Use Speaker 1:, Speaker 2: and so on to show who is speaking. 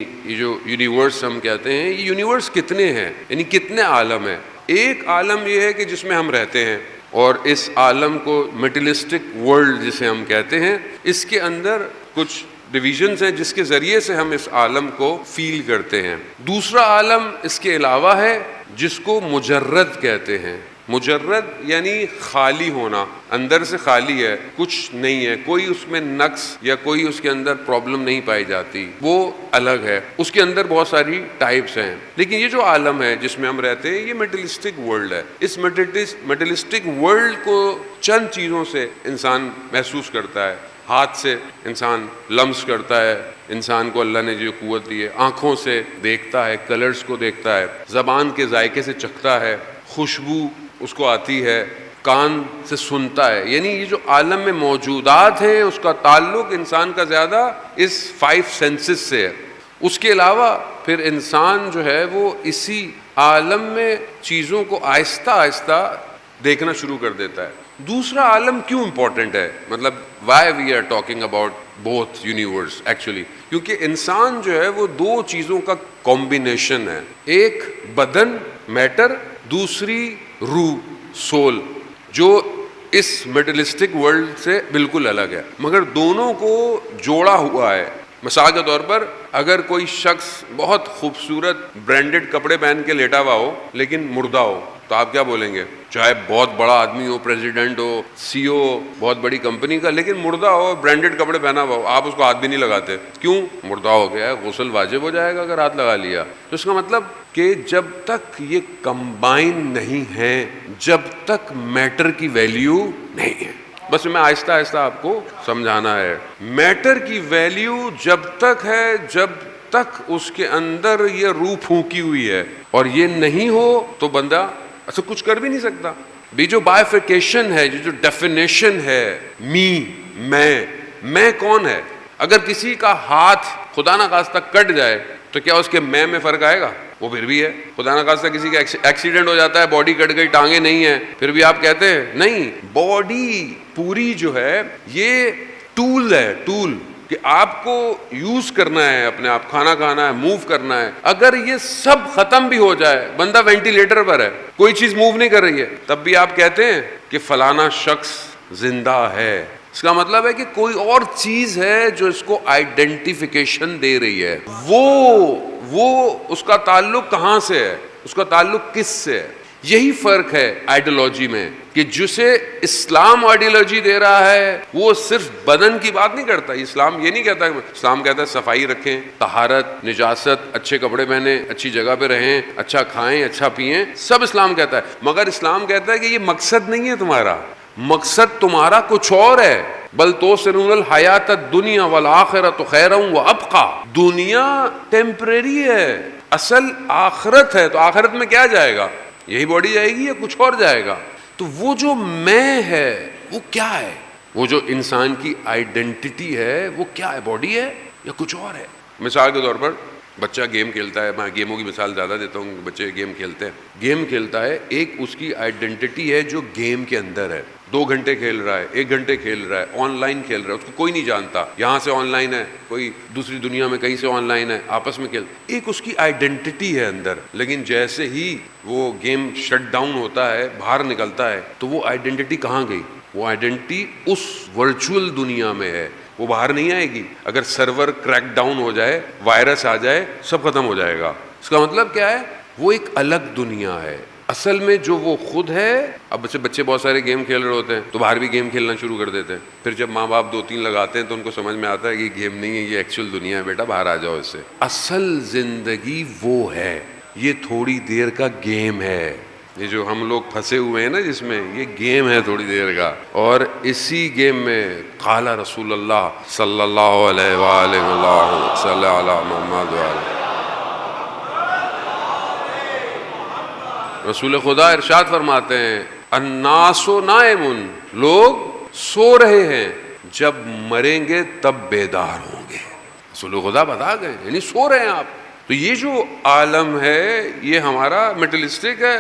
Speaker 1: یہ جو یونیورس ہم کہتے ہیں، یہ یونیورس کتنے ہیں، یعنی کتنے عالم ہیں؟ ایک عالم یہ ہے کہ جس میں ہم رہتے ہیں، اور اس عالم کو میٹیلسٹک ورلڈ جسے ہم کہتے ہیں، اس کے اندر کچھ ڈویژنز ہیں جس کے ذریعے سے ہم اس عالم کو فیل کرتے ہیں۔ دوسرا عالم اس کے علاوہ ہے جس کو مجرد کہتے ہیں۔ مجرد یعنی خالی ہونا، اندر سے خالی ہے، کچھ نہیں ہے، کوئی اس میں نقص یا کوئی اس کے اندر پرابلم نہیں پائی جاتی، وہ الگ ہے۔ اس کے اندر بہت ساری ٹائپس ہیں، لیکن یہ جو عالم ہے جس میں ہم رہتے ہیں، یہ میٹیلسٹک ورلڈ ہے۔ اس میٹیلسٹک ورلڈ کو چند چیزوں سے انسان محسوس کرتا ہے۔ ہاتھ سے انسان لمس کرتا ہے، انسان کو اللہ نے جو قوت دی ہے، آنکھوں سے دیکھتا ہے، کلرز کو دیکھتا ہے، زبان کے ذائقے سے چکھتا ہے، خوشبو اس کو آتی ہے، کان سے سنتا ہے۔ یعنی یہ جو عالم میں موجودات ہیں، اس کا تعلق انسان کا زیادہ اس 5 سینسز سے ہے۔ اس کے علاوہ پھر انسان جو ہے وہ اسی عالم میں چیزوں کو آہستہ آہستہ دیکھنا شروع کر دیتا ہے۔ دوسرا عالم کیوں امپورٹنٹ ہے، مطلب why we are talking about both universe actually, کیونکہ انسان جو ہے وہ دو چیزوں کا کمبینیشن ہے، ایک بدن میٹر، دوسری روح سول، جو اس میٹیلسٹک ورلڈ سے بالکل الگ ہے، مگر دونوں کو جوڑا ہوا ہے۔ مثال کے طور پر اگر کوئی شخص بہت خوبصورت برانڈڈ کپڑے پہن کے لیٹا ہوا ہو لیکن مردہ ہو، تو آپ کیا بولیں گے؟ چاہے بہت بڑا آدمی ہو، پریزیڈنٹ ہو، سی او بہت بڑی کمپنی کا، لیکن مردہ ہو، برانڈڈ کپڑے پہنا ہوا ہو، آپ اس کو ہاتھ بھی نہیں لگاتے۔ کیوں؟ مردہ ہو گیا ہے، غسل واجب ہو جائے گا اگر ہاتھ لگا لیا۔ تو اس کا مطلب کہ جب تک یہ کمبائن نہیں ہے، جب تک میٹر کی ویلیو نہیں ہے۔ بس میں آہستہ آہستہ آپ کو سمجھانا ہے، میٹر کی ویلیو جب تک ہے جب تک اس کے اندر یہ روح پھونکی ہوئی ہے، اور یہ نہیں ہو تو بندہ ایسا کچھ کر بھی نہیں سکتا۔ بھی جو بائیفیکیشن ہے، جو ڈیفینیشن ہے، میں کون ہے؟ اگر کسی کا ہاتھ خدا نہ خواستہ کٹ جائے تو کیا اس کے میں فرق آئے گا؟ وہ پھر بھی ہے۔ خدا نہ خواستہ کسی کا ایکسیڈنٹ ہو جاتا ہے، باڈی کٹ گئی، ٹانگیں نہیں ہیں، پھر بھی آپ کہتے ہیں نہیں، باڈی پوری جو ہے یہ ٹول ہے، ٹول کہ آپ کو یوز کرنا ہے، اپنے آپ کھانا کھانا ہے، موو کرنا ہے۔ اگر یہ سب ختم بھی ہو جائے، بندہ وینٹیلیٹر پر ہے، کوئی چیز موو نہیں کر رہی ہے، تب بھی آپ کہتے ہیں کہ فلانا شخص زندہ ہے۔ اس کا مطلب ہے کہ کوئی اور چیز ہے جو اس کو آئیڈینٹیفیکیشن دے رہی ہے۔ وہ اس کا تعلق کہاں سے ہے، اس کا تعلق کس سے ہے؟ یہی فرق ہے آئیڈیالوجی میں، کہ جسے اسلام آئیڈیالوجی دے رہا ہے وہ صرف بدن کی بات نہیں کرتا۔ اسلام یہ نہیں کہتا، اسلام کہتا ہے صفائی رکھیں، طہارت، نجاست، اچھے کپڑے پہنیں، اچھی جگہ پہ رہیں، اچھا کھائیں، اچھا پئیں، سب اسلام کہتا ہے۔ مگر اسلام کہتا ہے کہ یہ مقصد نہیں ہے تمہارا، مقصد تمہارا کچھ اور ہے۔ بل توسرون الحیات الدنیا والآخرۃ خیر وابقی، دنیا ٹیمپریری ہے، اصل آخرت ہے۔ تو آخرت میں کیا جائے گا؟ یہی باڈی جائے گی یا کچھ اور جائے گا؟ تو وہ جو میں ہے وہ کیا ہے؟ وہ جو انسان کی آئیڈینٹی ہے وہ کیا ہے؟ باڈی ہے یا کچھ اور ہے؟ مثال کے طور پر بچہ گیم کھیلتا ہے، میں گیموں کی مثال زیادہ دیتا ہوں، بچے گیم کھیلتے ہیں، گیم کھیلتا ہے، ایک اس کی آئیڈینٹی ہے جو گیم کے اندر ہے۔ 2 گھنٹے کھیل رہا ہے، 1 گھنٹے کھیل رہا ہے، آن لائن کھیل رہا ہے، اس کو کوئی نہیں جانتا، یہاں سے آن لائن ہے، کوئی دوسری دنیا میں کہیں سے آن لائن ہے، آپس میں کھیل، ایک اس کی آئیڈینٹی ہے اندر۔ لیکن جیسے ہی وہ گیم شٹ ڈاؤن ہوتا ہے، باہر نکلتا ہے، تو وہ آئیڈینٹی کہاں گئی؟ وہ آئیڈینٹی اس ورچوئل دنیا میں ہے، وہ باہر نہیں آئے گی۔ اگر سرور کریک ڈاؤن ہو جائے، وائرس آ جائے، سب ختم ہو جائے گا۔ اس کا مطلب کیا ہے؟ وہ ایک الگ دنیا ہے۔ اصل میں جو وہ خود ہے، اب بچے بہت سارے گیم کھیل رہے ہوتے ہیں تو باہر بھی گیم کھیلنا شروع کر دیتے ہیں، پھر جب ماں باپ 2-3 لگاتے ہیں تو ان کو سمجھ میں آتا ہے کہ یہ گیم نہیں ہے، یہ ایکچوئل دنیا ہے، بیٹا باہر آ جاؤ اس سے۔ اصل زندگی وہ ہے، یہ تھوڑی دیر کا گیم ہے۔ یہ جو ہم لوگ پھنسے ہوئے ہیں نا جس میں، یہ گیم ہے تھوڑی دیر کا، اور اسی گیم میں قال رسول اللہ صلی اللہ علیہ وآلہ وسلم صلی علی محمد وآلہ، رسول خدا ارشاد فرماتے ہیں الناس نائم، لوگ سو رہے ہیں، جب مریں گے تب بیدار ہوں گے۔ رسول خدا بتا گئے، یعنی سو رہے ہیں آپ۔ تو یہ جو عالم ہے یہ ہمارا میٹیلسٹک ہے،